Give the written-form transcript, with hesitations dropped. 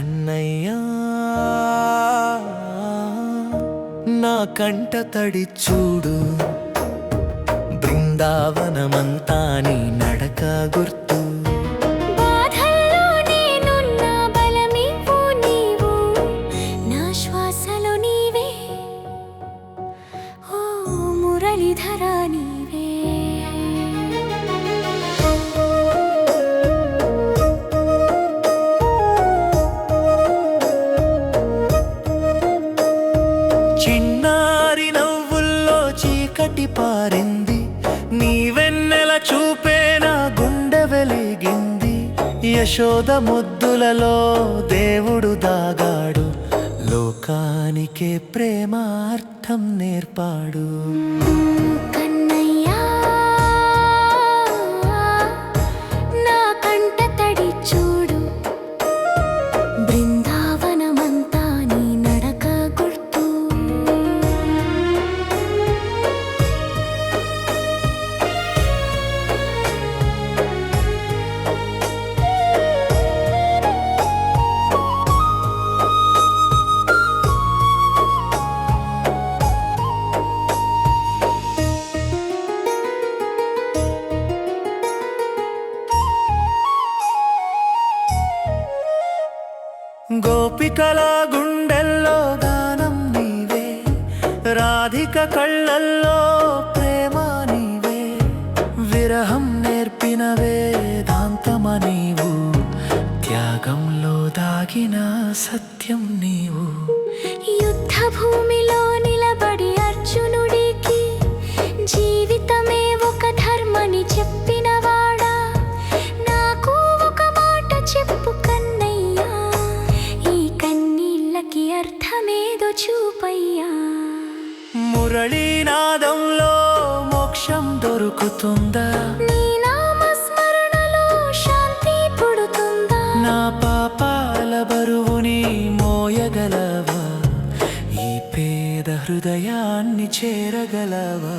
కన్నయ్యా నా కంట తడి చూడు, బృందావనమంతా నీ నడక గుర్తు. బాధల్లో నేనున్న బలమివ్వు నీవు, నా శ్వాసలో నీవే, ఓ మురళీధర నీవే. చిన్నారి నవ్వుల్లో చీకటి పారింది, నీ వెన్నెల చూపే నా గుండె వెలిగింది. యశోద ముద్దులలో దేవుడు దాగాడు, లోకానికే ప్రేమ అర్థం నేర్పాడు. కన్నయ్యా నా కంట తడి చూడు, బృందావనమంతా నీ నడక గుర్తు. గోపికల గుండెల్లో గానం నీవే, రాధిక కళ్ళల్లో ప్రేమ నీవే. విరహం నేర్పిన వేదాంతమ నీవు, త్యాగంలో దాగిన సత్యం నీవు. యుద్ధ భూమిలో నిలబడి అర్జునుడికి జీవితమే ఒక ధర్మని చెప్పినవాడా, నాకు ఒక మాట చెప్పు కన్నయ్యా, ఈ కన్నీళ్ళకి అర్థమేదో చూపయ్యా. మురళీనాదంలో మోక్షం దొరుకుతుందా, నీ నామస్మరణలో శాంతి పుడుతుందా, నా పాపాల బరువుని మోయగలవా, ఈ పేద హృదయాన్ని చేరగలవా.